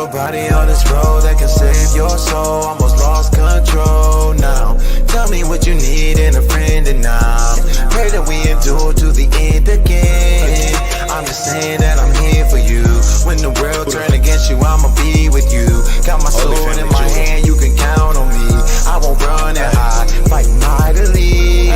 nobody on this road that can save your soul. Almost lost control now. Tell me what you need in a friend and now. Pray that we endure to the end again. I'm just saying that I'm here for you. When the world turn against you, I'ma be with you. Got my sword in my hand, you can count on me. I won't run and hide, fight mightily.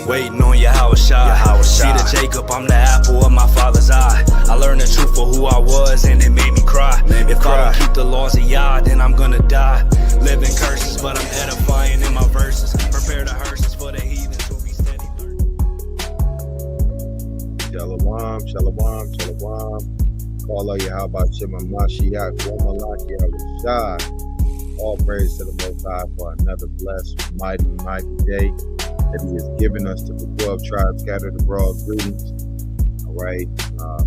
Waiting on your house shot. See the Jacob, I'm the apple of my father's eye. I learned the truth for who I was and it made me cry. If I don't keep the laws of Yah, then I'm gonna die. Living curses, but I'm edifying in my verses. Prepare the hearses for the heathens who'll be steady learning. Shalom, shalom, shalom. Call out Yahweh Shema Mashiach, Womalak Yahushua. All praise to the Most High for another blessed, mighty, mighty day that He has given us to the 12 tribes scattered abroad. Greetings. All right,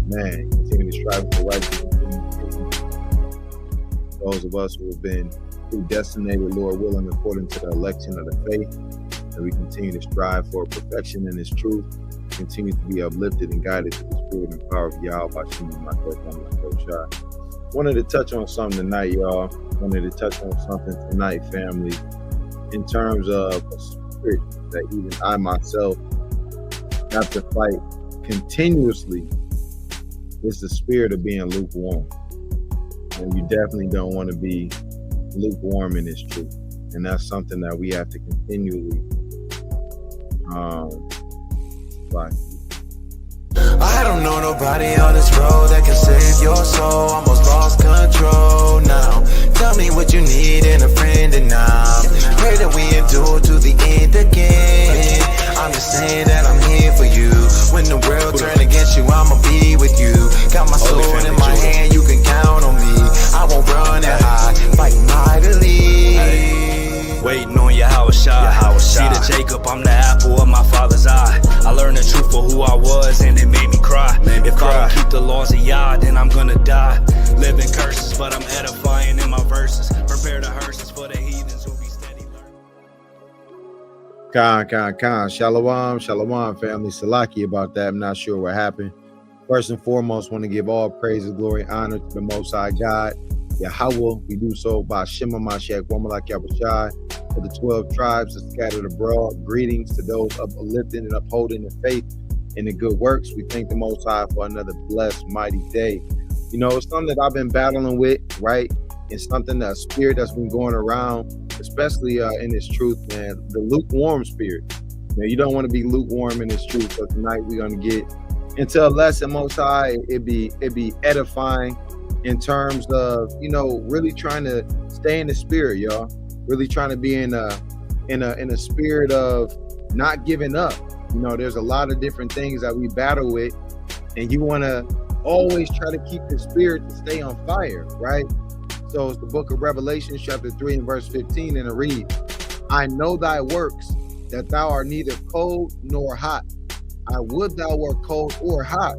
man, continue to strive for righteousness. Those of us who have been predestinated, Lord willing, according to the election of the faith, and we continue to strive for perfection in His truth, continue to be uplifted and guided to the spirit and power of Yahweh. Wanted to touch on something tonight, y'all. Wanted to touch on something tonight, family, in terms of a spirit that even I myself have to fight continuously. It's the spirit of being lukewarm. And you definitely don't want to be lukewarm in this truth. And that's something that we have to continually fight. I don't know nobody on this road that can save your soul. Almost lost control now. Tell me what you need in a friend and now. Pray that we endure to the end again. I'm just saying that I'm here for you. When the world turn against you, I'ma be with you. Got my sword in my hand, you can count on me. I won't run and hide, fight mightily. Waiting on your house shot. See the Jacob, I'm the apple of my father's eye. I learned the truth for who I was and it made me cry. If I don't keep the laws of Yah, then I'm gonna die. Living curses, but I'm edifying in my verses. Prepare the hearses for the heathens who'll be steady learning. Khan. Shalom, shalom, family. Salaki about that. I'm not sure what happened. First and foremost, want to give all praise, glory, honor to the Most High God, Yahweh. We do so by Shema Mashiach, Womalak Yahushua, for the 12 tribes that scattered abroad. Greetings to those uplifting and upholding the faith in the good works. We thank the Most High for another blessed, mighty day. You know, it's something that I've been battling with, right? It's something, that spirit that's been going around, especially in this truth, man, the lukewarm spirit. Now, you don't want to be lukewarm in this truth. So tonight we're going to get into a lesson, Most High. It be edifying in terms of, you know, really trying to stay in the spirit, y'all. Really trying to be in a spirit of not giving up. You know, there's a lot of different things that we battle with, and you want to always try to keep the spirit to stay on fire, right? So it's the book of Revelation, chapter 3 and verse 15, and it reads, I know thy works, that thou art neither cold nor hot. I would thou wert cold or hot.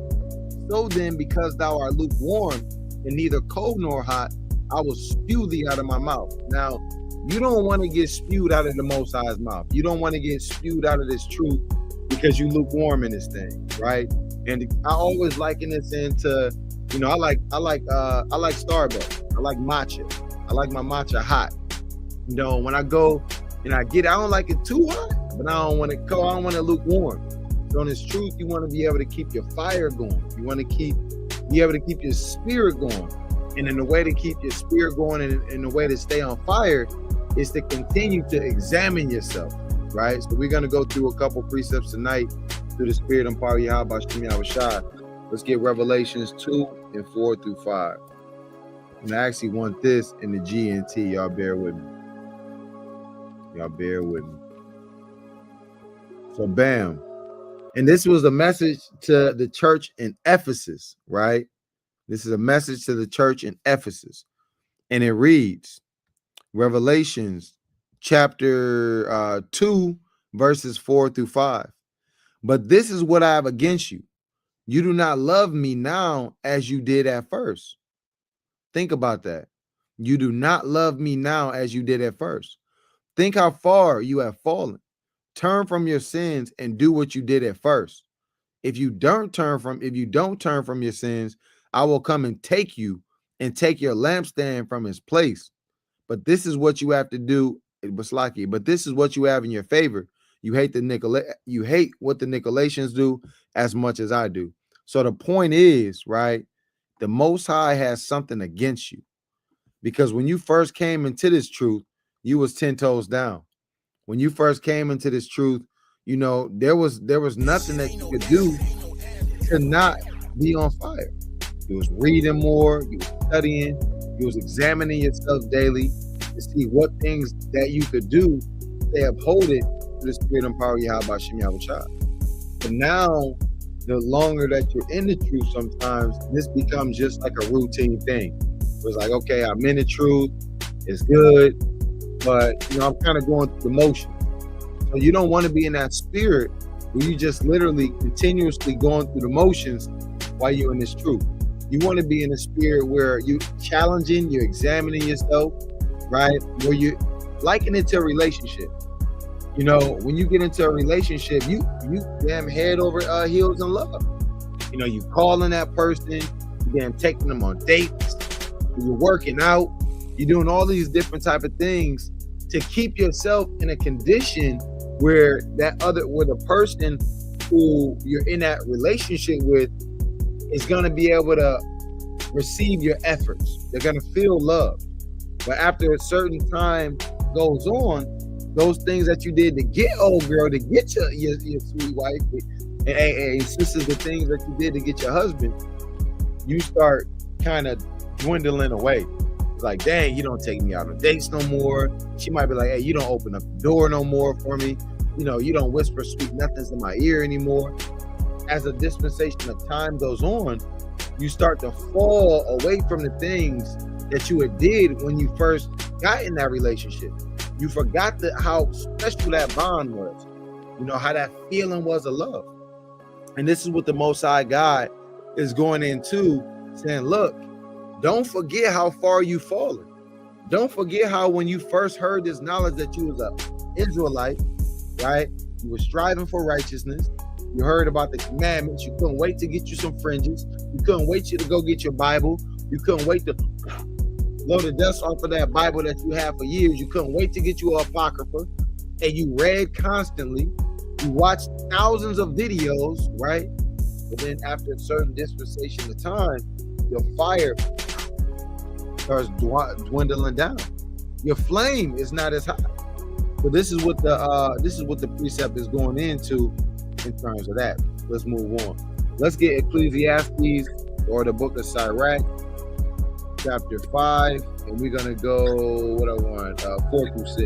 So then, because thou art lukewarm and neither cold nor hot, I will spew thee out of my mouth. Now, you don't want to get spewed out of the Most High's mouth. You don't want to get spewed out of this truth because you lukewarm in this thing, right? And I always liken this into, you know, I like Starbucks. I like matcha. I like my matcha hot. You know, when I go and I don't like it too hot, but I don't want it cold. I don't want it lukewarm. So in this truth, you want to be able to keep your fire going. You want to be able to keep your spirit going. And in the way to keep your spirit going and the way to stay on fire is to continue to examine yourself, right? So we're going to go through a couple precepts tonight through the spirit and power of Yahweh Shem Yahushua. Let's get Revelations 2 and 4 through 5. And I actually want this in the GNT. Y'all bear with me. So bam. And this was a message to the church in Ephesus, right? This is a message to the church in Ephesus. And it reads, Revelations chapter 2, verses 4 through 5. But this is what I have against you. You do not love me now as you did at first. Think about that. You do not love me now as you did at first. Think how far you have fallen. Turn from your sins and do what you did at first. If you don't turn from your sins, I will come and take you and take your lampstand from its place. But this is what you have to do. It was lucky, but this is what you have in your favor. You hate you hate what the Nicolaitans do as much as I do. So the point is, right? The Most High has something against you, because when you first came into this truth, you was 10 toes down. When you first came into this truth, you know, there was nothing that you could do to not be on fire. You was reading more, you was studying, you was examining yourself daily to see what things that you could do to uphold it to the spirit and power of Yahweh Shem Yahweh. But now, the longer that you're in the truth, sometimes this becomes just like a routine thing. It's like, okay, I'm in the truth, it's good, but you know, I'm kind of going through the motion. So you don't want to be in that spirit where you just literally continuously going through the motions while you're in this truth. You want to be in a spirit where you're challenging, you're examining yourself, right? Where you liken it to a relationship. You know, when you get into a relationship, you damn head over heels in love. You know, you calling that person, you damn taking them on dates, you're working out, you're doing all these different type of things to keep yourself in a condition where the person who you're in that relationship with is going to be able to receive your efforts. They're going to feel loved. But after a certain time goes on, those things that you did to get old girl, to get your sweet wife, and sisters, the things that you did to get your husband, you start kind of dwindling away. It's like, dang, you don't take me out on dates no more. She might be like, hey, you don't open up the door no more for me. You know, you don't whisper sweet nothings in my ear anymore. As a dispensation of time goes on, you start to fall away from the things that you had did when you first got in that relationship. You forgot how special that bond was. You know, how that feeling was of love. And this is what the Most High God is going into, saying, look, don't forget how far you've fallen. Don't forget how when you first heard this knowledge that you was an Israelite, right? You were striving for righteousness. You heard about the commandments. You couldn't wait to get you some fringes. You couldn't wait to go get your Bible. You couldn't wait to blow the dust off of that Bible that you had for years. You couldn't wait to get you an Apocrypha. And you read constantly. You watched thousands of videos, right? But then after a certain dispensation of time, your fire starts dwindling down. Your flame is not as high. So this is what the precept is going into in terms of that. Let's move on. Let's get Ecclesiastes, or the book of Sirach, chapter 5, and we're gonna go 4 through 6.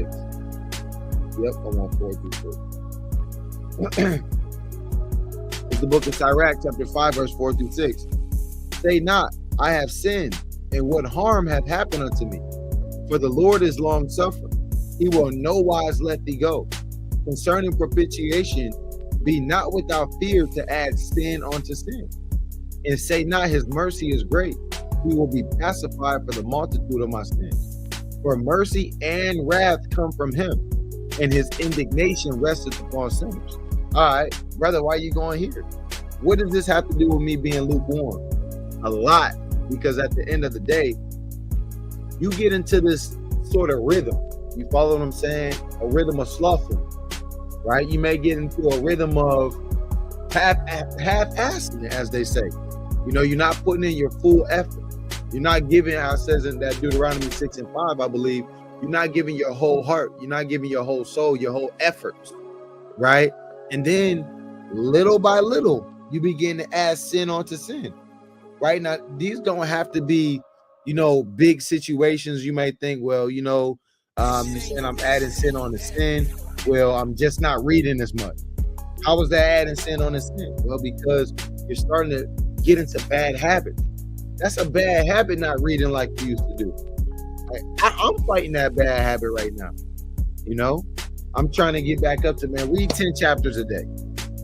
Yep, I want 4 through 6. It's the book of Sirach, chapter 5, verse 4 through 6. Say not, I have sinned, and what harm hath happened unto me? For the Lord is long suffering. He will no wise let thee go. Concerning propitiation, be not without fear to add sin unto sin. And say not, his mercy is great. He will be pacified for the multitude of my sins. For mercy and wrath come from him, and his indignation resteth upon sinners. All right, brother, why are you going here? What does this have to do with me being lukewarm? A lot, because at the end of the day, you get into this sort of rhythm. You follow what I'm saying? A rhythm of sloughing, right? You may get into a rhythm of half-assing it, as they say. You know, you're not putting in your full effort. You're not giving, how it says in that Deuteronomy 6 and 5, I believe, you're not giving your whole heart. You're not giving your whole soul, your whole efforts, right? And then little by little, you begin to add sin onto sin, right? Now, these don't have to be, you know, big situations. You may think, well, you know, you're saying I'm adding sin on the sin. Well, I'm just not reading as much. How is that adding sin on the sin? Well, because you're starting to get into bad habits. That's a bad habit, not reading like you used to do. I'm fighting that bad habit right now. You know, I'm trying to get back up to, man, read 10 chapters a day,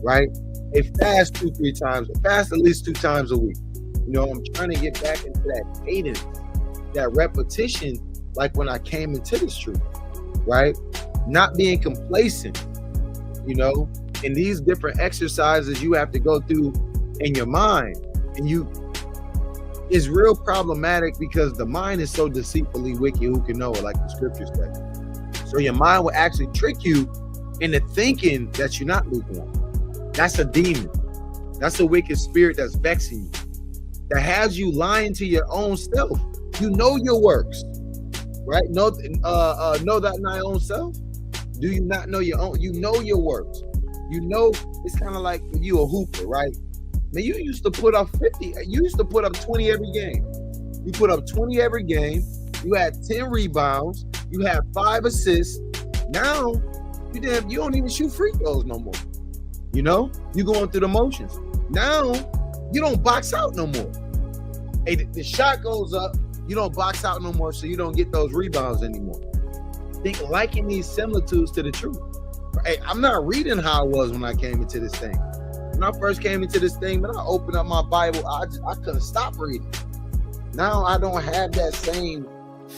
right? A fast 2-3 times, fast at least 2 times a week. You know, I'm trying to get back into that cadence, that repetition, like when I came into this truth, right? Not being complacent, you know, and these different exercises you have to go through in your mind, and you is real problematic because the mind is so deceitfully wicked, who can know it, like the scriptures say. So your mind will actually trick you into thinking that you're not lukewarm. That's a demon. That's a wicked spirit that's vexing you, that has you lying to your own self. You know your works, right? Know that in thy own self. Do you not know your own? You know your works. You know, it's kind of like when you a hooper, right? Man, you used to put up 50. You used to put up 20 every game. You put up 20 every game. You had 10 rebounds. You had 5 assists. Now, you don't even shoot free throws no more. You know, you going through the motions. Now, you don't box out no more. Hey, the shot goes up. You don't box out no more, so you don't get those rebounds anymore. Think liking these similitudes to the truth. Hey, I'm not reading how I was when I came into this thing. When I first came into this thing, man, I opened up my Bible. I couldn't stop reading. Now I don't have that same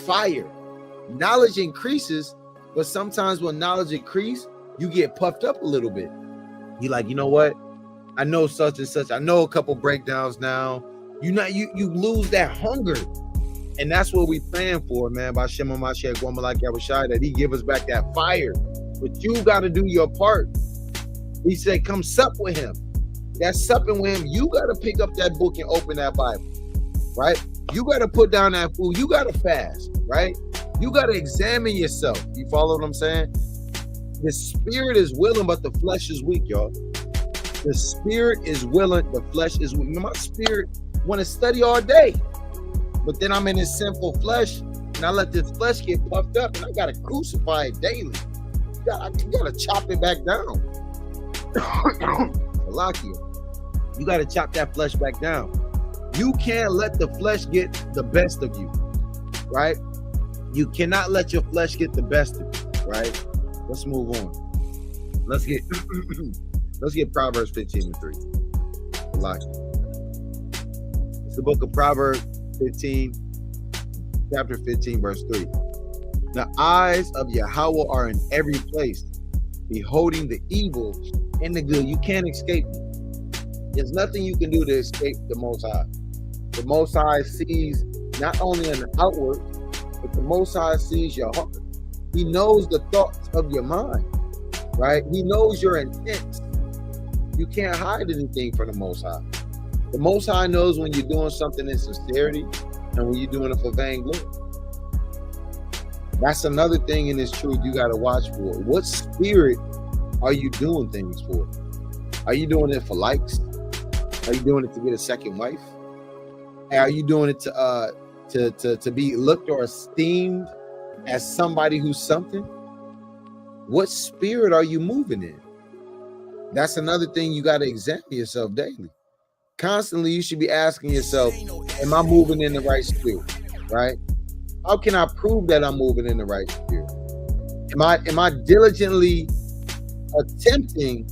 fire. Knowledge increases, but sometimes when knowledge increases, you get puffed up a little bit. You're like, you know what? I know such and such. I know a couple breakdowns now. You lose that hunger. And that's what we praying for, man, by Shema Mashiach, woman like O.F.I, that he give us back that fire. But you got to do your part. He said, come sup with him. That supping with him, you got to pick up that book and open that Bible, right? You got to put down that food. You got to fast, right? You got to examine yourself. You follow what I'm saying? The spirit is willing, but the flesh is weak, y'all. The spirit is willing, the flesh is weak. My spirit want to study all day, but then I'm in this sinful flesh, and I let this flesh get puffed up, and I got to crucify it daily. I got to chop it back down. You got to chop that flesh back down. You can't let the flesh get the best of you, right? You cannot let your flesh get the best of you, right? Let's move on. Let's get Proverbs 15:3. It's the book of Proverbs 15, chapter 15, verse 3. The eyes of Yahweh are in every place, beholding the evil and the good. You can't escape it. There's nothing you can do to escape the Most High. The Most High sees not only in the outward, but the Most High sees your heart. He knows the thoughts of your mind, right? He knows your intents. You can't hide anything from the Most High. The Most High knows when you're doing something in sincerity and when you're doing it for vainglory. That's another thing in this truth you got to watch for. What spirit are you doing things for? Are you doing it for likes? Are you doing it to get a second wife? Are you doing it to be looked or esteemed as somebody who's something? What spirit are you moving in? That's another thing you got to examine yourself daily. Constantly, you should be asking yourself, am I moving in the right spirit? Right? How can I prove that I'm moving in the right spirit? Am I diligently attempting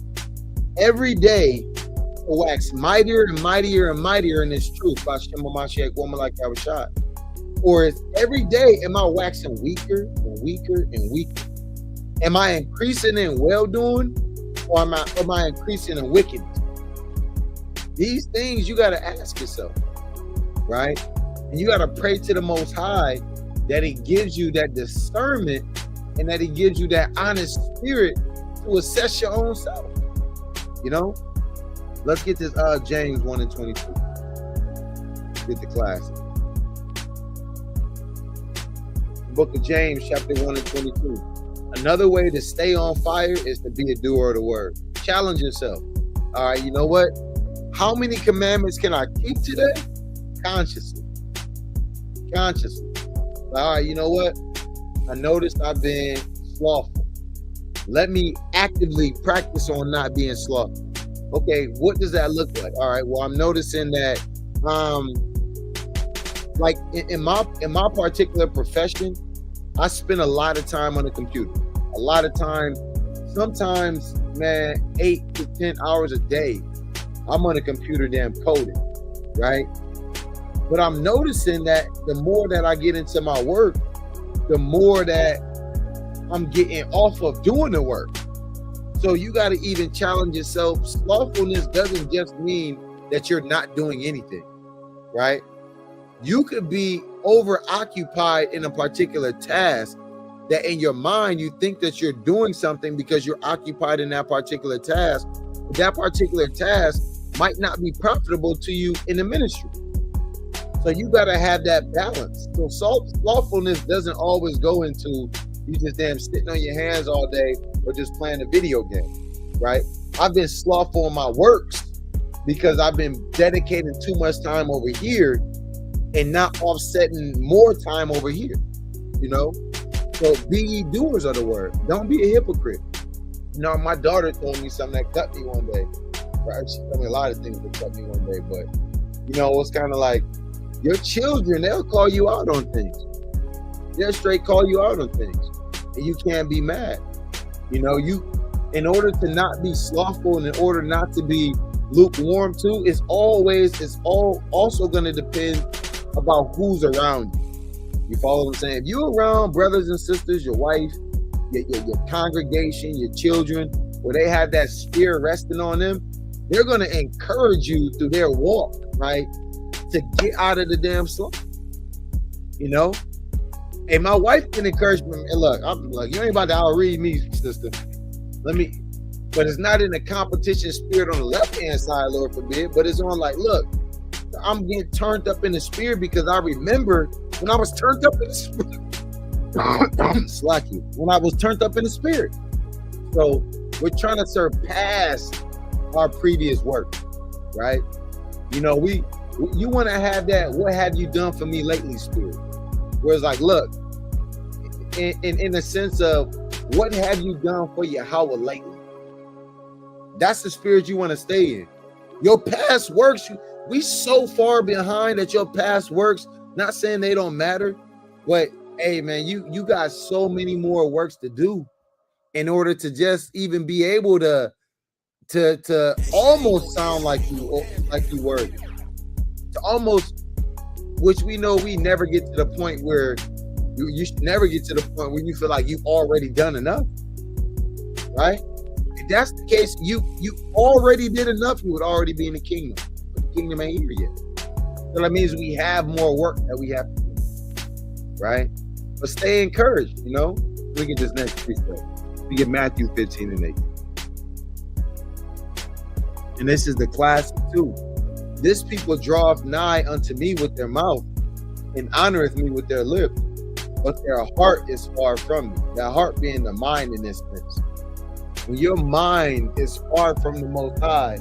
every day to wax mightier and mightier and mightier in this truth by Shema Mashiach, woman like O.F.I? Or is every day am I waxing weaker and weaker and weaker? Am I increasing in well-doing, or am I increasing in wickedness? These things you got to ask yourself, right? And you got to pray to the Most High that he gives you that discernment and that he gives you that honest spirit to assess your own self. You know? Let's get this James 1:22. Get the classic. The book of James, chapter 1:22. Another way to stay on fire is to be a doer of the word. Challenge yourself. All right, you know what? How many commandments can I keep today? Consciously. All right, you know what? I noticed I've been slothful. Let me actively practice on not being slothful. Okay, what does that look like? All right, well, I'm noticing that like in my particular profession, I spend a lot of time on the computer. A lot of time, sometimes, man, 8 to 10 hours a day, I'm on the computer damn coding, right? But I'm noticing that the more that I get into my work, the more that I'm getting off of doing the work. So you got to even challenge yourself. Slothfulness doesn't just mean that you're not doing anything, right? You could be over occupied in a particular task that in your mind you think that you're doing something because you're occupied in that particular task. But that particular task might not be profitable to you in the ministry. So you got to have that balance. So slothfulness doesn't always go into you just damn sitting on your hands all day or just playing a video game, right? I've been slothful in my works because I've been dedicating too much time over here and not offsetting more time over here, you know? So be ye doers of the word. Don't be a hypocrite. You know, my daughter told me something that cut me one day. Right? She told me a lot of things that cut me one day, but you know, it's kind of like your children, they'll call you out on things. They'll straight call you out on things. And you can't be mad. You know, in order to not be slothful and in order not to be lukewarm too, it's also going to depend about who's around you. You follow what I'm saying? If you're around brothers and sisters, your wife, your congregation, your children, where they have that spirit resting on them, they're going to encourage you through their walk, right? To get out of the damn slump, you know? And my wife can encourage me. And look, I'm like, you ain't about to outread me, sister. But it's not in a competition spirit on the left-hand side, Lord forbid, but it's on like, look, I'm getting turned up in the spirit because I remember when I was turned up in the spirit. When I was turned up in the spirit. So we're trying to surpass our previous work, right? You know, you want to have that, what have you done for me lately spirit? Where it's like, look, in the sense of what have you done for Yahweh lately? That's the spirit you want to stay in. Your past works, we so far behind that your past works, not saying they don't matter, but hey man, you got so many more works to do in order to just even be able to almost sound like you were. To almost, which we know we never get to the point where you should never get to the point where you feel like you've already done enough, right? If that's the case, you already did enough, you would already be in the kingdom. But the kingdom ain't here yet. So that means we have more work that we have to do, right? But stay encouraged, you know? Look at this next precept. We get Matthew 15 and 8. And this is the classic too. This people draweth nigh unto me with their mouth and honoreth me with their lips, but their heart is far from me. That heart being the mind in this sense. When your mind is far from the Most High,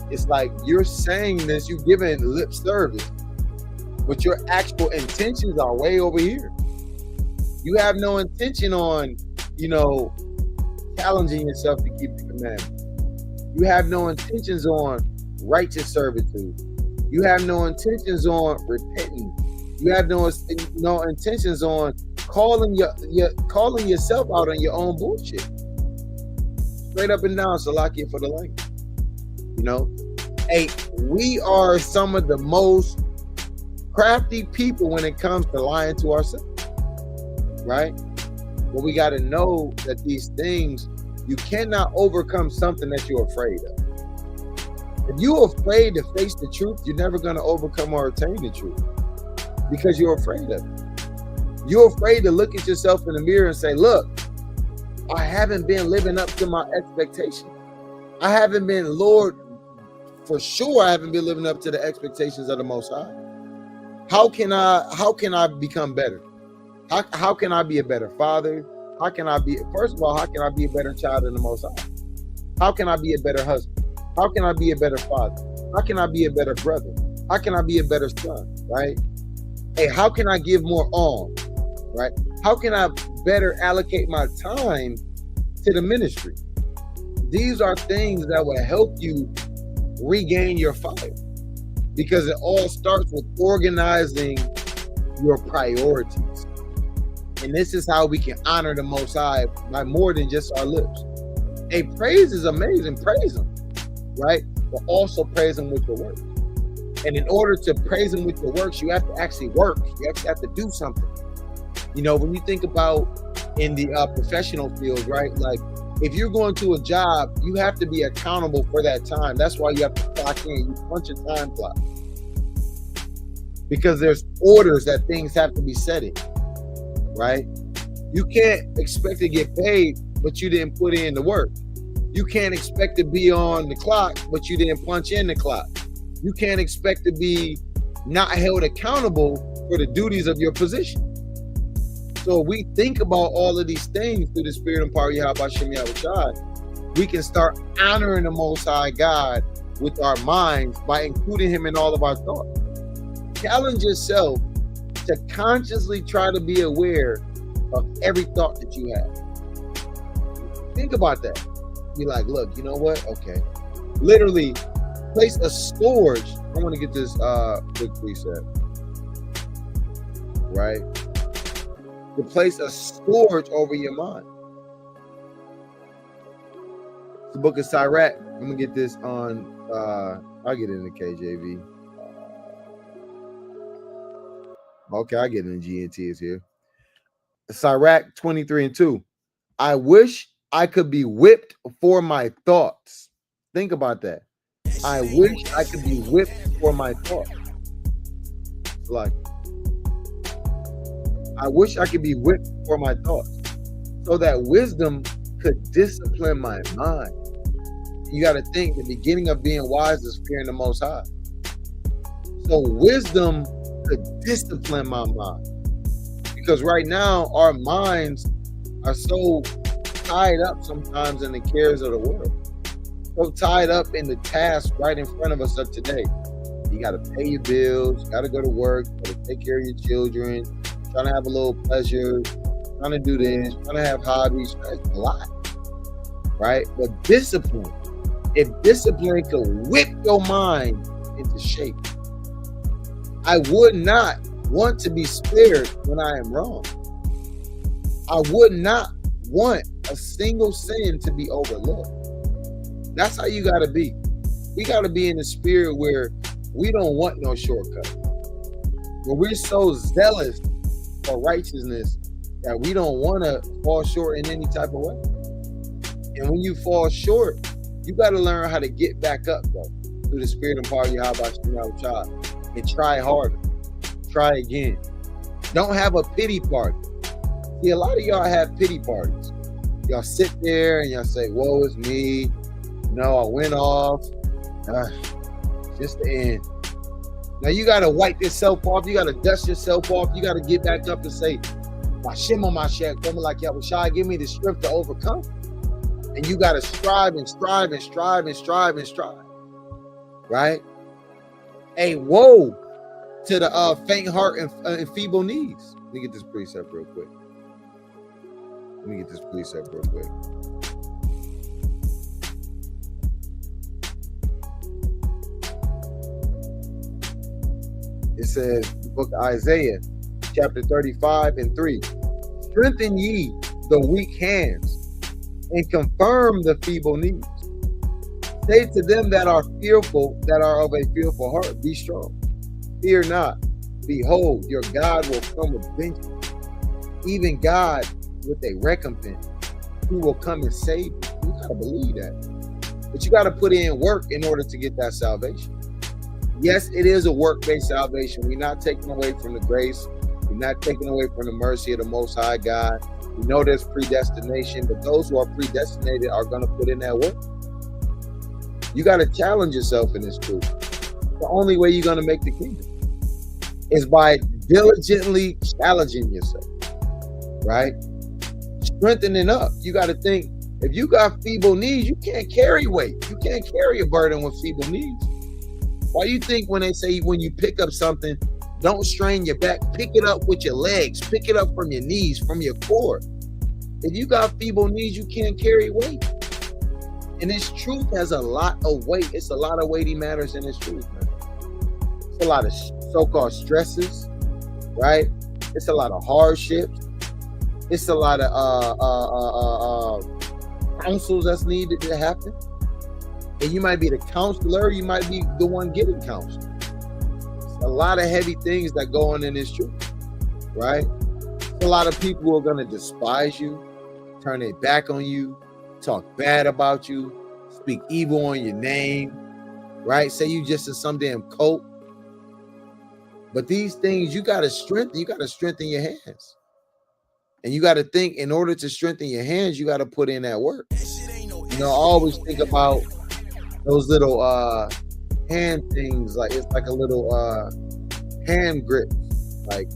it's like you're saying this, you're giving lip service, but your actual intentions are way over here. You have no intention on, you know, challenging yourself to keep the commandments. You have no intentions on righteous servitude. You have no intentions on repenting. You have no intentions on calling yourself out on your own bullshit. Straight up and down, Salakia for the language. You know, hey, we are some of the most crafty people when it comes to lying to ourselves, right? But we got to know that these things, you cannot overcome something that you're afraid of. If you're afraid to face the truth, you're never going to overcome or attain the truth because you're afraid of it. You're afraid to look at yourself in the mirror and say, look, I haven't been living up to my expectations. I haven't been, Lord, for sure I haven't been living up to the expectations of the Most High. How can I become better? How can I be a better father? First of all, how can I be a better child of the Most High? How can I be a better husband? How can I be a better father? How can I be a better brother? How can I be a better son, right? Hey, how can I give more on, right? How can I better allocate my time to the ministry? These are things that will help you regain your fire because it all starts with organizing your priorities. And this is how we can honor the Most High by more than just our lips. Hey, praise is amazing. Praise Him, right? But also praise Him with your works. And in order to praise Him with your works, you have to actually work. You actually have to do something. You know, when you think about in the professional field, right? Like if you're going to a job, you have to be accountable for that time. That's why you have to clock in. You punch a time clock. because there's orders that things have to be set in, right? You can't expect to get paid, but you didn't put in the work. You can't expect to be on the clock, but you didn't punch in the clock. You can't expect to be not held accountable for the duties of your position. So if we think about all of these things through the spirit and power of Yahweh Shem Yahushua, we can start honoring the Most High God with our minds by including him in all of our thoughts. Challenge yourself to consciously try to be aware of every thought that you have. Think about that. Be like, look, you know what? Okay. Literally place a storage. I want to get this quick precept. Right? To place a storage over your mind. The book of Sirach. I'm gonna get this on I'll get it in the KJV. Okay, I get it in GNT is here. Sirach 23:2. I wish I could be whipped for my thoughts. Think about that. I wish I could be whipped for my thoughts. Like, I wish I could be whipped for my thoughts, so that wisdom could discipline my mind. You got to think the beginning of being wise is fearing the Most High. So wisdom could discipline my mind, because right now our minds are so tied up sometimes in the cares of the world, so tied up in the tasks right in front of us of today. You got to pay your bills, you got to go to work, you got to take care of your children, trying to have a little pleasure, trying to do this, trying to have hobbies. It's a lot, right? But discipline, if discipline could whip your mind into shape, I would not want to be spared when I am wrong. I would not want a single sin to be overlooked. That's how you got to be. We got to be in the spirit where we don't want no shortcut, where we're so zealous for righteousness that we don't want to fall short in any type of way. And when you fall short, you got to learn how to get back up, though, through the spirit and power of Yahweh, and try harder. Try again. Don't have a pity party. See, a lot of y'all have pity parties. Y'all sit there and y'all say, woe is me. No, I went off. Just the end. Now you got to wipe yourself off. You got to dust yourself off. You got to get back up and say, my shimmer, my shack, come like Yahushua, give me the strength to overcome. And you got to strive and strive and strive and strive and strive. Right? Hey, woe to the faint heart and feeble knees. Let me get this precept real quick. It says, the book of Isaiah, chapter 35:3. Strengthen ye the weak hands and confirm the feeble knees. Say to them that are fearful, that are of a fearful heart, be strong. Fear not. Behold, your God will come with vengeance. Even God with a recompense, who will come and save you. You gotta believe that. But you gotta put in work in order to get that salvation. Yes, it is a work-based salvation. We're not taking away from the grace. We're not taking away from the mercy of the Most High God. We know there's predestination, but those who are predestinated are going to put in that work. You got to challenge yourself in this truth. The only way you're going to make the kingdom is by diligently challenging yourself, right? Strengthening up. You got to think, if you got feeble knees, you can't carry weight. You can't carry a burden with feeble knees. Why you think when they say when you pick up something, don't strain your back, pick it up with your legs, pick it up from your knees, from your core. If you got feeble knees, you can't carry weight. And this truth has a lot of weight. It's a lot of weighty matters in this truth, man. It's a lot of so-called stresses, right? It's a lot of hardships. It's a lot of counsels that's needed to happen. And you might be the counselor, you might be the one getting counseled. A lot of heavy things that go on in this truth, right? A lot of people who are going to despise you, turn their back on you, talk bad about you, speak evil on your name, right? Say you just in some damn cult. But these things you got to strengthen your hands. And you got to think, in order to strengthen your hands, you got to put in that work. You know, I always think about those little hand things, like it's like a little hand grip. Like,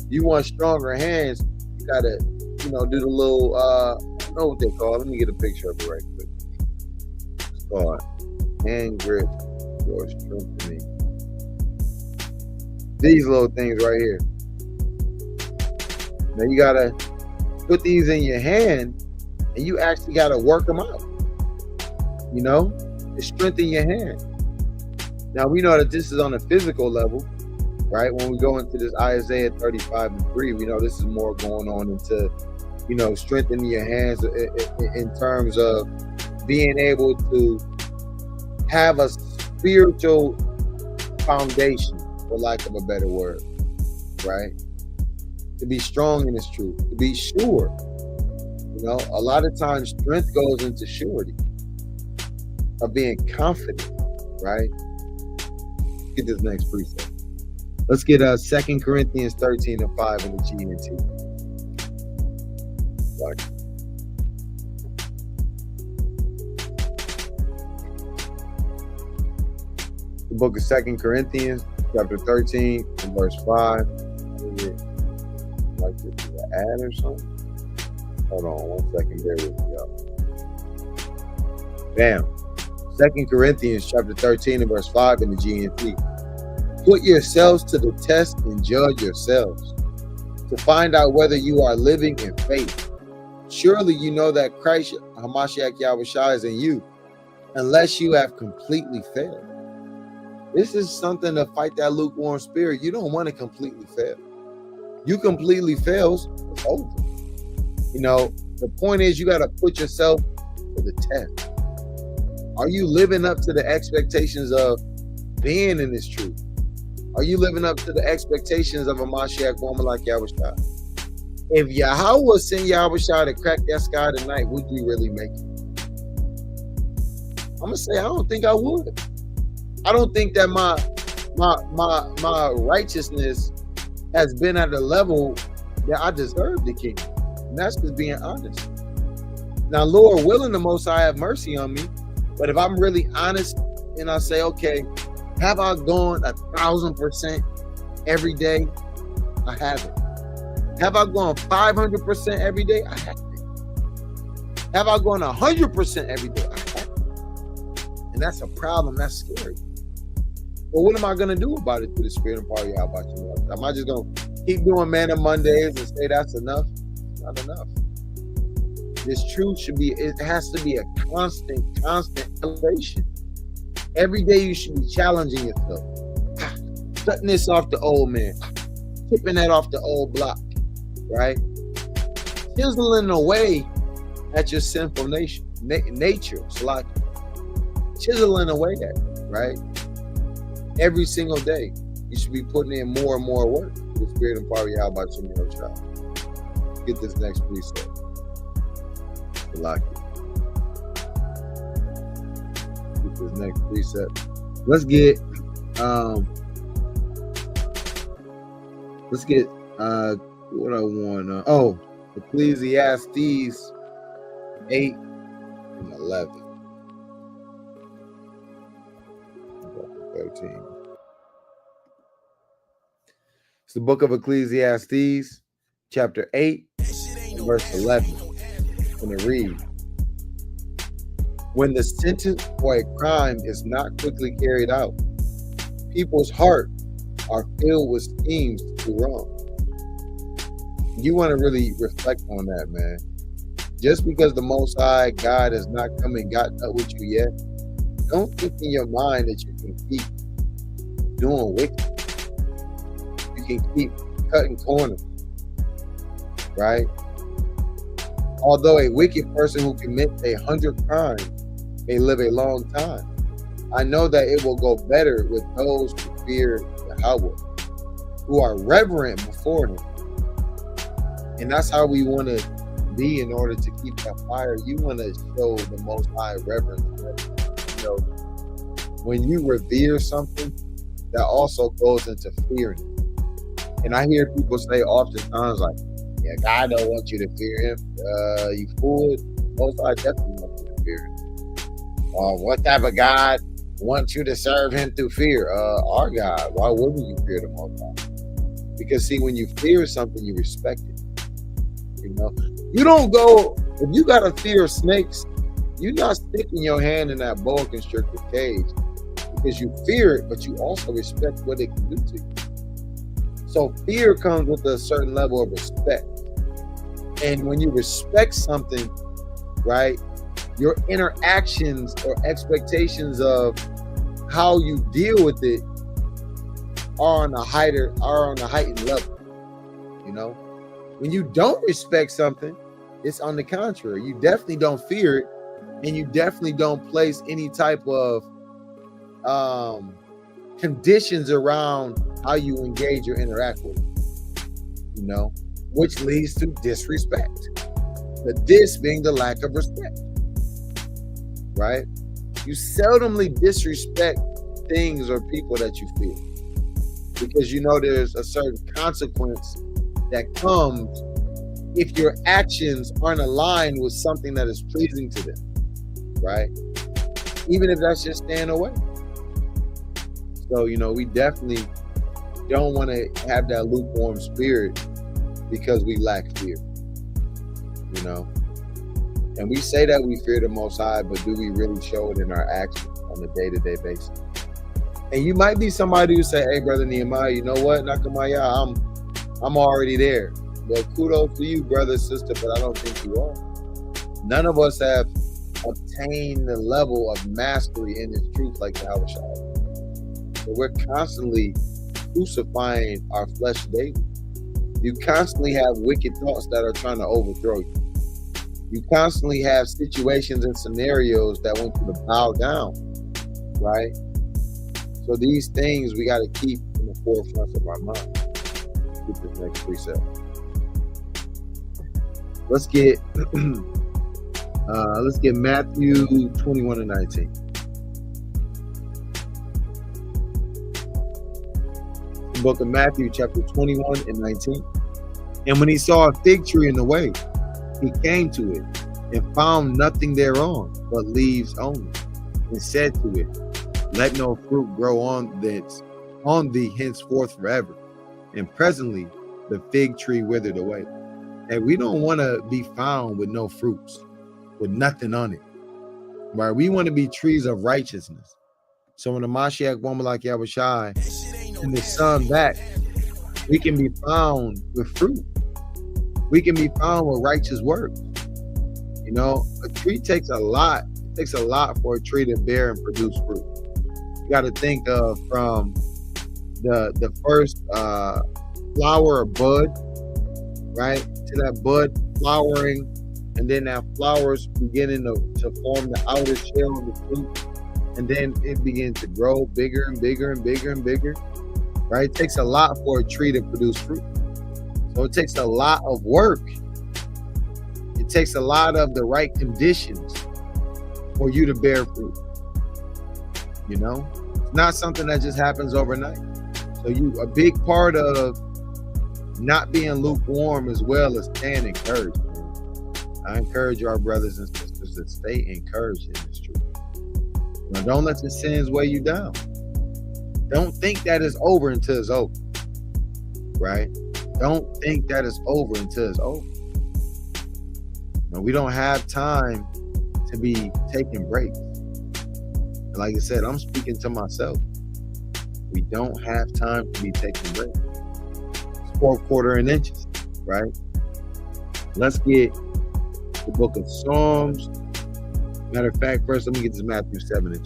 you want stronger hands, you gotta, you know, do the little I don't know what they call it. Let me get a picture of it right quick. It's called hand grip for strengthening. These little things right here. Now you gotta put these in your hand, and you actually gotta work them out. You know, to strengthen your hand. Now we know that this is on a physical level, right? When we go into this Isaiah 35:3, we know this is more going on into, you know, strengthening your hands in terms of being able to have a spiritual foundation, for lack of a better word, right? To be strong in this truth, to be sure. You know, a lot of times strength goes into surety, of being confident, right? Get this next precept. Let's get 2 Corinthians 13:5 in the GNT. Like, the book of 2 Corinthians, chapter 13, and verse 5. Like this is an ad or something? Hold on 1 second, bear with me, y'all. Bam. 2 Corinthians chapter 13 and verse 5 in the GNT. Put yourselves to the test and judge yourselves to find out whether you are living in faith. Surely you know that Christ Hamashiach Yahushua is in you, unless you have completely failed. This is something to fight that lukewarm spirit. You don't want to completely fail. You completely fails, it's over. You know, the point is you got to put yourself to the test. Are you living up to the expectations of being in this truth? Are you living up to the expectations of a Mashiach woman like Yahushua? If Yahweh sent Yahushua to crack that sky tonight, would you really make it? I'm gonna say I don't think I would. I don't think that my righteousness has been at a level that I deserve the kingdom. And that's just being honest. Now, Lord willing, the Most High have mercy on me. But if I'm really honest and I say, okay, have I gone 1,000% every day? I haven't. Have I gone 500% every day? I haven't. Have I gone 100% every day? I haven't. And that's a problem. That's scary. Well, what am I going to do about it through the Spirit and power of Yahweh? Am I just going to keep doing Manna Mondays and say that's enough? It's not enough. This truth should be, it has to be a constant elevation. Every day you should be challenging yourself. Cutting this off the old man. Tipping that off the old block. Right? Chiseling away at your sinful nature. It's like chiseling away at it, right? Every single day, you should be putting in more and more work. The Spirit and power of Yahweh child. Get this next precept. Like it. Get this next precept. Let's get what I want. Ecclesiastes 8 and 11. 13. It's the book of Ecclesiastes, chapter 8, and verse 11. And it reads, when the sentence for a crime is not quickly carried out, people's hearts are filled with schemes to do wrong. You want to really reflect on that, man. Just because the Most High God has not come and gotten up with you yet, don't think in your mind that you can keep doing wicked. You can keep cutting corners, right? Although a wicked person who commits 100 crimes may live a long time, I know that it will go better with those who fear Yahweh, who are reverent before Him. And that's how we want to be in order to keep that fire. You want to show the Most High reverence. You know, when you revere something, that also goes into fearing it. And I hear people say oftentimes like, yeah, God don't want you to fear him. You fool. Most I definitely want you to fear him. What type of God wants you to serve him through fear? Our God. Why wouldn't you fear the Most High? Because see, when you fear something, you respect it. You know, you don't go, if you got a fear of snakes, you're not sticking your hand in that boa constrictor cage because you fear it, but you also respect what it can do to you. So fear comes with a certain level of respect. And when you respect something, right, your interactions or expectations of how you deal with it are on a heightened level. You know, when you don't respect something, it's on the contrary. You definitely don't fear it, and you definitely don't place any type of conditions around how you engage or interact with it, you know, which leads to disrespect. The dis being the lack of respect, right? You seldomly disrespect things or people that you fear because you know there's a certain consequence that comes if your actions aren't aligned with something that is pleasing to them, right? Even if that's just staying away. So, you know, we definitely don't want to have that lukewarm spirit because we lack fear, you know. And we say that we fear the Most High, but do we really show it in our actions on a day-to-day basis? And you might be somebody who say, hey, Brother Nehemiah, you know what, Nakamaya, I'm already there. Well, kudos to you, brother, sister, but I don't think you are. None of us have obtained the level of mastery in this truth like the O.F.I. So we're constantly crucifying our flesh daily. You constantly have wicked thoughts that are trying to overthrow you. You constantly have situations and scenarios that want you to bow down, right? So these things we got to keep in the forefront of our mind. Get this next precept. Let's get Matthew 21-19. Book of Matthew, chapter 21-19. And when he saw a fig tree in the way, he came to it and found nothing thereon but leaves only, and said to it, let no fruit grow on thee henceforth forever. And presently the fig tree withered away. And we don't want to be found with no fruits, with nothing on it, right? We want to be trees of righteousness. So when the Mashiach woman like Yahushai and the son back, we can be found with fruit. We can be found with righteous works. You know, a tree takes a lot. It takes a lot for a tree to bear and produce fruit. You got to think of from the first flower or bud, right, to that bud flowering, and then that flowers beginning to form the outer shell of the fruit, and then it begins to grow bigger and bigger and bigger and bigger, right? It takes a lot for a tree to produce fruit. So it takes a lot of work. It takes a lot of the right conditions for you to bear fruit. You know, it's not something that just happens overnight. So a big part of not being lukewarm as well as staying encouraged. I encourage our brothers and sisters to stay encouraged in this truth. Now, don't let the sins weigh you down. Don't think that it's over until it's over, right? Don't think that it's over until it's over. Now, we don't have time to be taking breaks. And like I said, I'm speaking to myself. We don't have time to be taking breaks. It's 4 quarter and inches, right? Let's get the book of Psalms. Matter of fact, first let me get to Matthew 7-20.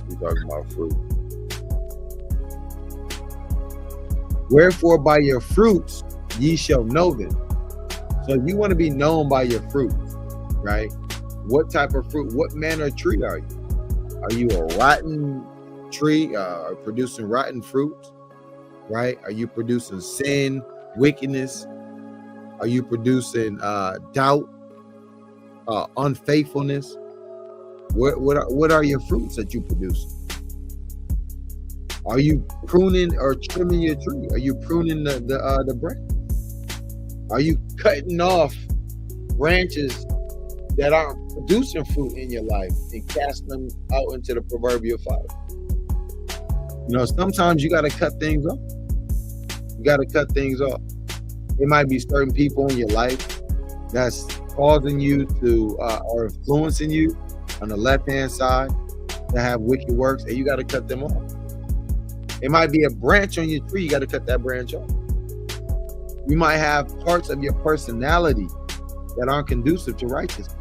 We're talking about fruit. Wherefore by your fruits ye shall know them. So you want to be known by your fruits, right? What type of fruit? What manner of tree are you? Are you a rotten tree, producing rotten fruit, right? Are you producing sin, wickedness? Are you producing doubt, unfaithfulness? What are your fruits that you produce? Are you pruning or trimming your tree? Are you pruning the branch? Are you cutting off branches that aren't producing fruit in your life and casting them out into the proverbial fire? You know, sometimes you got to cut things off. You got to cut things off. It might be certain people in your life that's causing you to or influencing you on the left-hand side that have wicked works, and you got to cut them off. It might be a branch on your tree. You got to cut that branch off. You might have parts of your personality that aren't conducive to righteousness.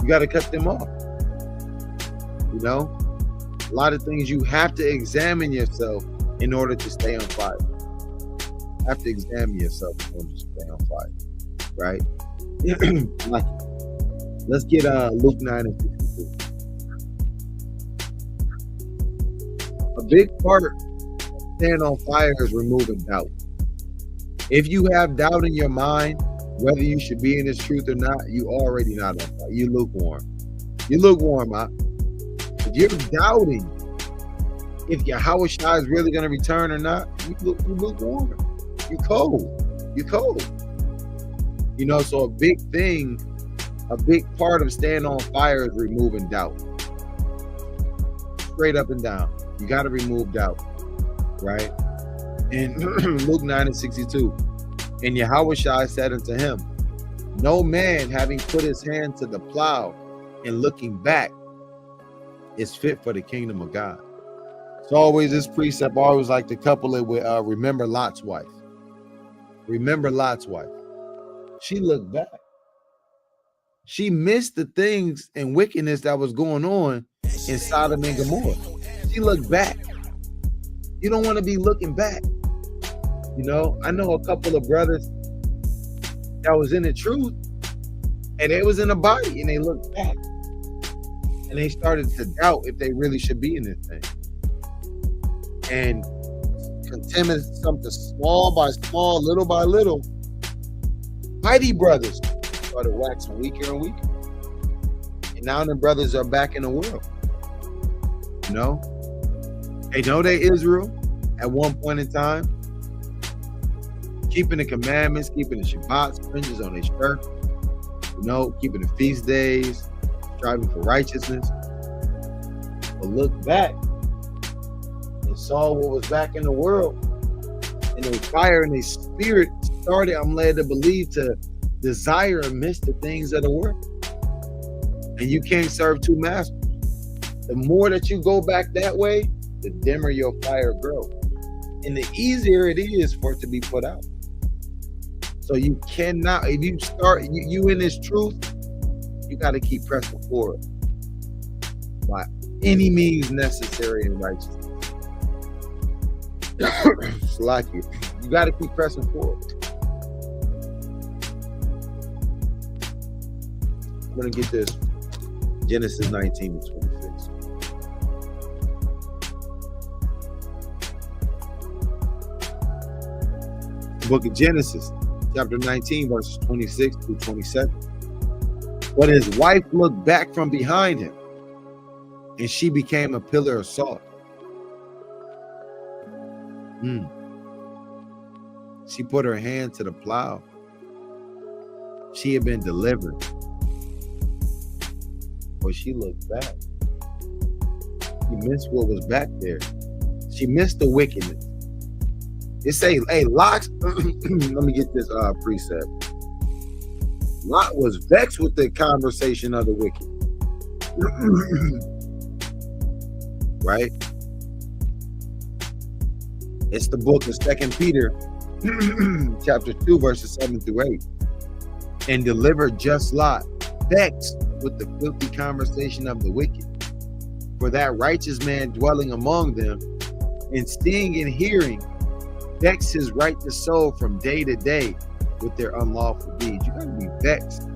You got to cut them off. You know, a lot of things you have to examine yourself in order to stay on fire. You have to examine yourself in order to stay on fire, right? Let's get Luke 9:62. A big part of staying on fire is removing doubt. If you have doubt in your mind, whether you should be in this truth or not, you already not on fire. You lukewarm. You lukewarm, huh? If you're doubting if O.F.I is really going to return or not, you lukewarm. You cold. You cold. You know, so a big part of staying on fire is removing doubt. Straight up and down. You got to remove doubt, right? In Luke 9:62, and O.F.I said unto him, no man having put his hand to the plow and looking back is fit for the kingdom of God. It's always this precept. I always like to couple it with remember Lot's wife. Remember Lot's wife. She looked back. She missed the things and wickedness that was going on in Sodom and Gomorrah. She looked back. You don't want to be looking back. You know, I know a couple of brothers that was in the truth and they was in the body and they looked back and they started to doubt if they really should be in this thing. And contaminate something small by small, little by little. Mighty brothers started waxing weaker and weaker. And now the brothers are back in the world. You know? They know they Israel at one point in time. Keeping the commandments, keeping the Shabbats, fringes on their shirt. You know, keeping the feast days, striving for righteousness. But look back and saw what was back in the world. And their fire and their spirit started, I'm led to believe, to desire and miss the things of the world. And you can't serve two masters. The more that you go back that way, the dimmer your fire grows. And the easier it is for it to be put out. So you cannot, if you start, you in this truth, you got to keep pressing forward by any means necessary in righteousness. It's like you got to keep pressing forward. I'm going to get this. Genesis 19:26. Book of Genesis, chapter 19, verses 26 through 27. But his wife looked back from behind him, and she became a pillar of salt. She put her hand to the plow. She had been delivered. But she looked back. She missed what was back there. She missed the wickedness. It say, hey, Lot, let me get this precept. Lot was vexed with the conversation of the wicked. Right? It's the book of 2 Peter, chapter 2, verses 7 through 8. And delivered just Lot, vexed with the filthy conversation of the wicked. For that righteous man dwelling among them, and seeing and hearing, vexed his righteous soul from day to day with their unlawful deeds. You gotta be vexed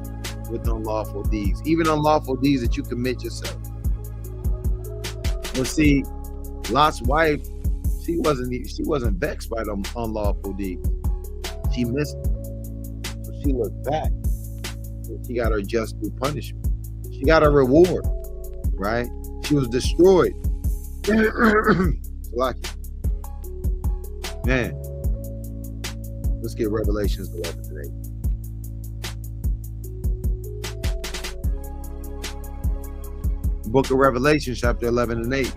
with unlawful deeds, even unlawful deeds that you commit yourself. But see, Lot's wife, she wasn't vexed by the unlawful deeds. She missed it. But she looked back. She got her just due punishment. She got a reward, right? She was destroyed. Like it. Man, let's get Revelations 11 and 8. Book of Revelation, chapter 11 and 8.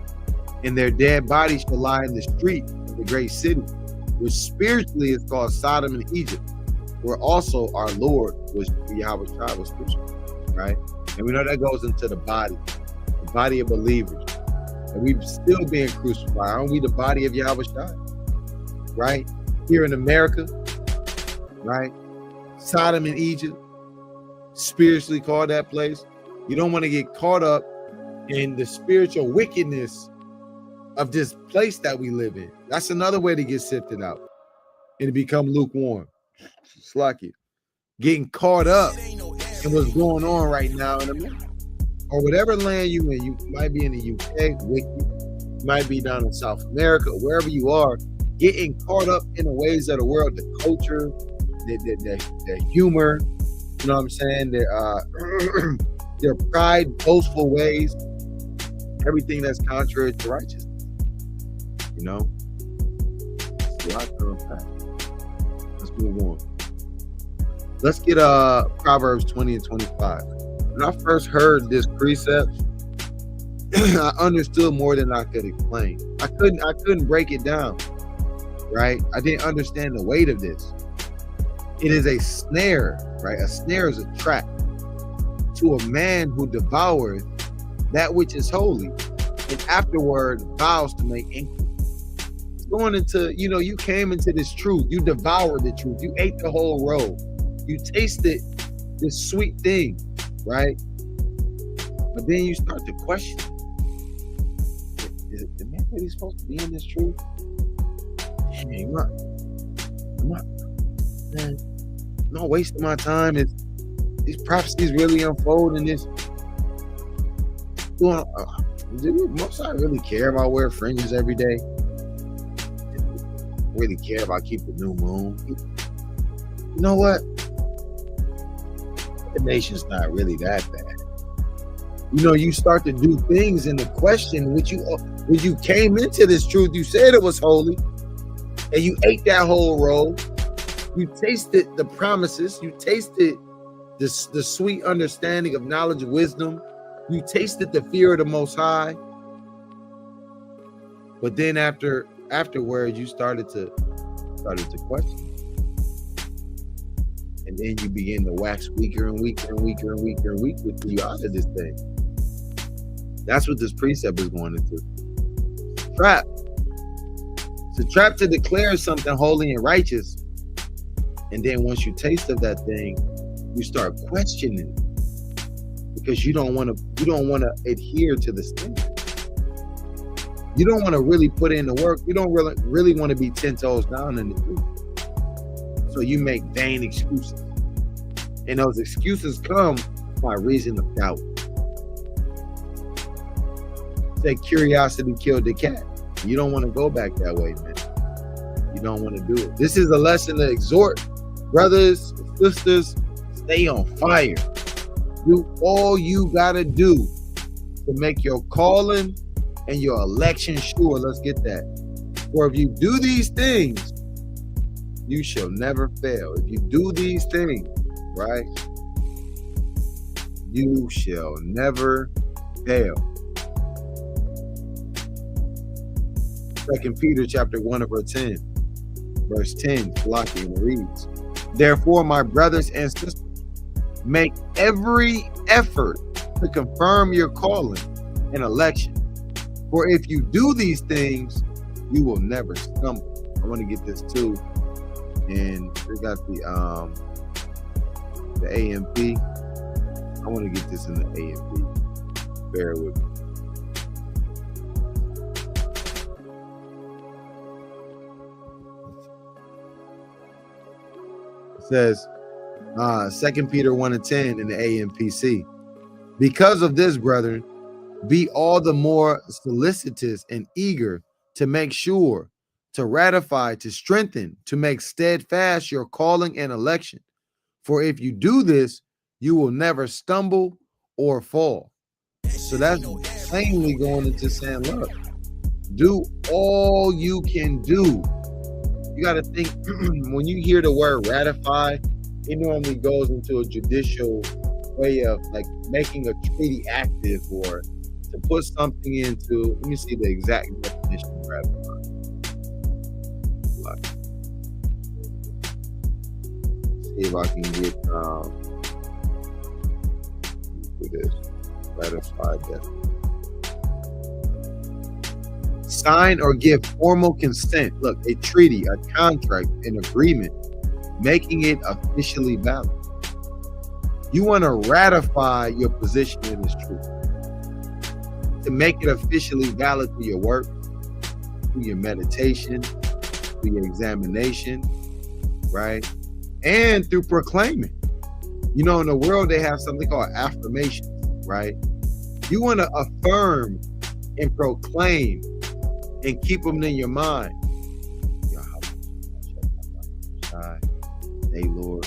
And their dead bodies shall lie in the street of the great city, which spiritually is called Sodom and Egypt, where also our Lord was, Yahweh was crucified, right? And we know that goes into the body of believers. And we've still being crucified. Aren't we the body of Yahweh, right? Here in America, right? Sodom and Egypt, spiritually called that place. You don't want to get caught up in the spiritual wickedness of this place that we live in. That's another way to get sifted out and to become lukewarm. It's like it. Getting caught up in what's going on right now in America. Or whatever land you in. You might be in the UK, wicked. You might be down in South America, wherever you are, getting caught up in the ways of the world, the culture, the humor, you know what I'm saying? Their pride, boastful ways, everything that's contrary to righteousness. You know? It's a lot to unpack. Let's move on. Let's get Proverbs 20 and 25. When I first heard this precept, I understood more than I could explain. I couldn't break it down, right? I didn't understand the weight of this. It is a snare, right? A snare is a trap to a man who devours that which is holy and afterward vows to make increase. It's going into, you came into this truth. You devoured the truth. You ate the whole roll. You tasted this sweet thing, right? But then you start to question, is it the man really supposed to be in this truth? Dang, I'm not wasting my time. These prophecies really unfold in this. Do most I really care about wearing fringes every day? Really care about keeping the new moon? You know what? The nation's not really that bad. You start to do things in the question when you came into this truth, you said it was holy, and you ate that whole roll. You tasted the promises. You tasted the sweet understanding of knowledge, wisdom. You tasted the fear of the Most High. But then afterwards, you started to question. And then you begin to wax weaker and weaker and weaker and weaker and weaker until you out of this thing. That's what this precept is going into. Trap. It's a trap to declare something holy and righteous. And then once you taste of that thing, you start questioning because you don't want to adhere to the standard. You don't want to really put in the work. You don't really want to be 10 toes down in the truth. So you make vain excuses. And those excuses come by reason of doubt. Say curiosity killed the cat. You don't want to go back that way, man. You don't want to do it. This is a lesson to exhort brothers, sisters, stay on fire. Do all you gotta do to make your calling and your election sure. Let's get that. For if you do these things, you shall never fail. If you do these things, right, you shall never fail. 2 Peter chapter 1 and verse 10. Verse 10, and reads, therefore, my brothers and sisters, make every effort to confirm your calling and election. For if you do these things, you will never stumble. I want to get this too. And we got the AMP. I want to get this in the AMP. Bear with me. It says 2 Peter 1 and 10 in the AMPC. Because of this, brethren, be all the more solicitous and eager to make sure, to ratify, to strengthen, to make steadfast your calling and election. For if you do this, you will never stumble or fall. So that's plainly going into saying, look, do all you can do You got to think when you hear the word ratify, it normally goes into a judicial way of like making a treaty active or to put something into. Let me see the exact definition of ratify. See if I can get do this. Ratify that. Sign or give formal consent. Look, a treaty, a contract, an agreement, making it officially valid. You want to ratify your position in this truth. To make it officially valid through your work, through your meditation, through your examination, right? And through proclaiming. You know, in the world, they have something called affirmations, right? You want to affirm and proclaim and keep them in your mind. Hey, Lord,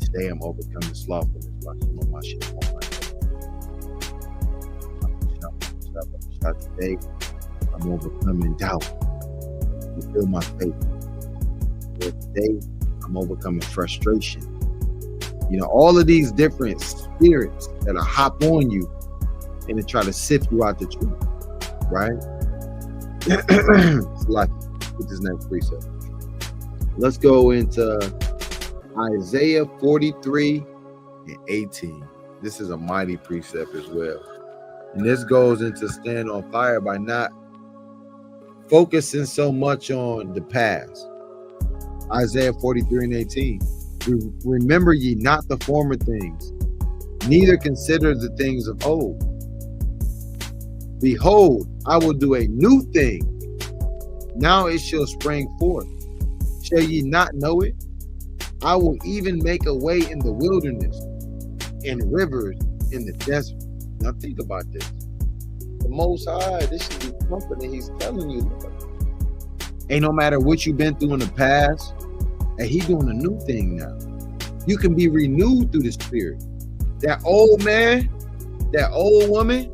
today I'm overcoming slothfulness. Today I'm overcoming doubt. You feel my faith. Today I'm overcoming frustration. You know, all of these different spirits that'll hop on you and to try to sift you out the truth, right? It's lucky with this next precept. Let's go into Isaiah 43 and 18. This is a mighty precept as well. And this goes into stand on fire by not focusing so much on the past. Isaiah 43 and 18. Remember ye not the former things, neither consider the things of old. Behold, I will do a new thing. Now it shall spring forth. Shall ye not know it? I will even make a way in the wilderness and rivers in the desert. Now think about this. The Most High, this is the company he's telling you. Ain't no matter what you've been through in the past, and he's doing a new thing now. You can be renewed through the Spirit. That old man, that old woman,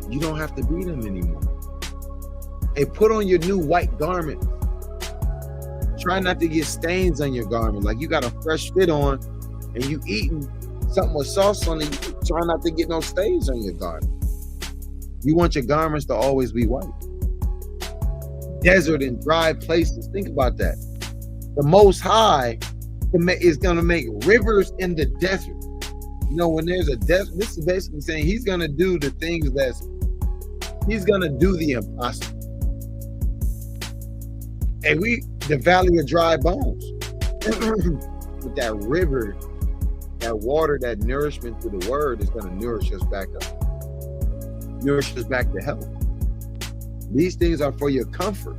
you don't have to be them anymore. And put on your new white garment. Try not to get stains on your garment. Like you got a fresh fit on and you eating something with sauce on it. You try not to get no stains on your garment. You want your garments to always be white. Desert and dry places. Think about that. The Most High is going to make rivers in the desert. You know, when there's a desert, this is basically saying he's going to do the things he's going to do the impossible. And the valley of dry bones. With that river, that water, that nourishment through the word is going to nourish us back up. Nourish us back to health. These things are for your comfort.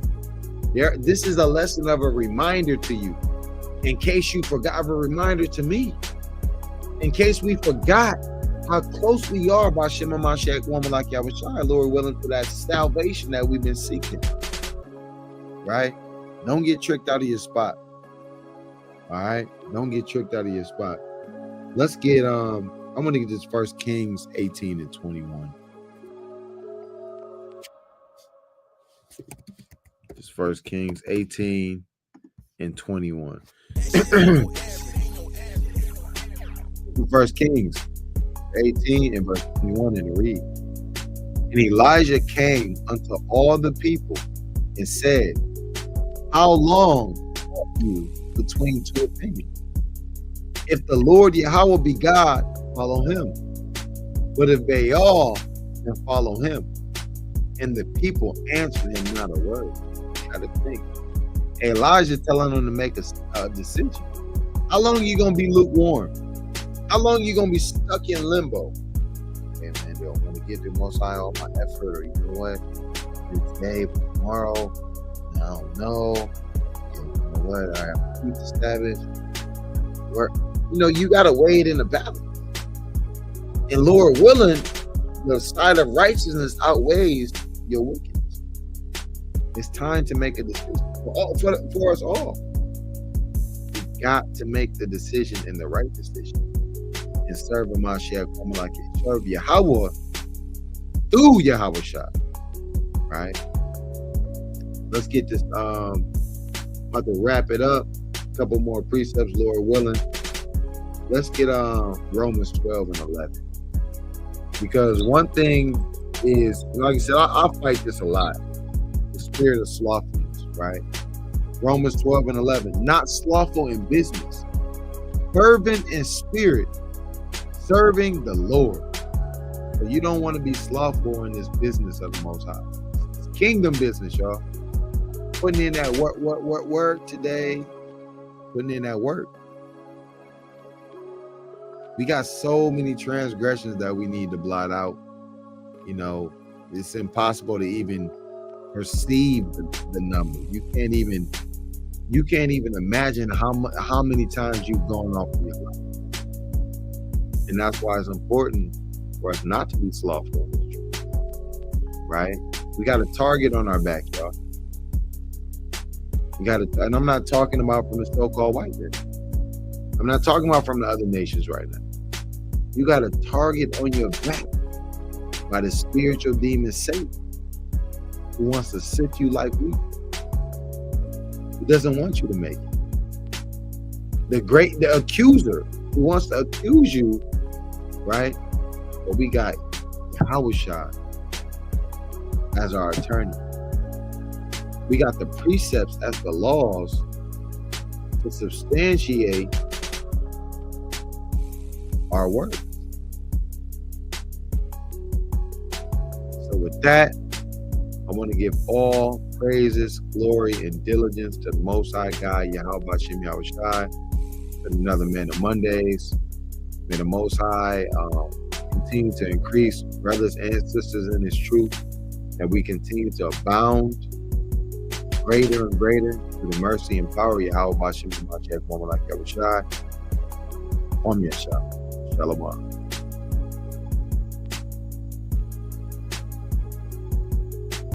This is a lesson of a reminder to you. In case you forgot, a reminder to me. In case we forgot how close we are by Shema Mashiach, woman like Yahushua, Lord willing, for that salvation that we've been seeking. Right? Don't get tricked out of your spot. All right? Don't get tricked out of your spot. Let's get, I'm going to get this 1 Kings 18 and 21. This 1 Kings 18 and 21. 1 Kings 18 and verse 21 in the read. And Elijah came unto all the people and said, how long are you between two opinions? If the Lord Yahweh be God, follow him. But if Baal, then follow him. And the people answered him not a word. Got to think. Elijah telling them to make a decision. How long are you going to be lukewarm? How long are you going to be stuck in limbo? Hey man, they don't want to get the Most High all my effort, or you know what? Today, tomorrow, I don't know. You know what? I have to keep the Sabbath. Or, you know, you got to weigh it in the balance. And Lord willing, the side of righteousness outweighs your wickedness. It's time to make a decision for us all. You got to make the decision and the right decision. And serve a Mashiach woman like you serve Yahweh through Yahushua. Right? let's get this. About to wrap it up. A couple more precepts, Lord willing. Let's get Romans 12 and 11. Because one thing is, like I said, I fight this a lot. The spirit of slothfulness, right? Romans 12 and 11. Not slothful in business, fervent in spirit, serving the Lord. So you don't want to be slothful in this business of the Most High. It's kingdom business, y'all. Putting in that work today. Putting in that work. We got so many transgressions that we need to blot out. You know, it's impossible to even perceive the number. You can't even imagine how many times you've gone off of your life. And that's why it's important for us not to be slothful in this truth, right? We got a target on our back, y'all. And I'm not talking about from the so-called white man. I'm not talking about from the other nations right now. You got a target on your back by the spiritual demon Satan, who wants to sift you like wheat. He doesn't want you to make it. The accuser who wants to accuse you, right? But we got O.F.I as our attorney. We got the precepts as the laws to substantiate our words. So with that, I want to give all praises, glory, and diligence to the Most High God, Yahweh Bashem Yahushai, for another Man of Mondays. May the Most High continue to increase brothers and sisters in His truth, that we continue to abound greater and greater through the mercy and power of Yahweh Bashem Yahushai, Om Yeshua. Shalom.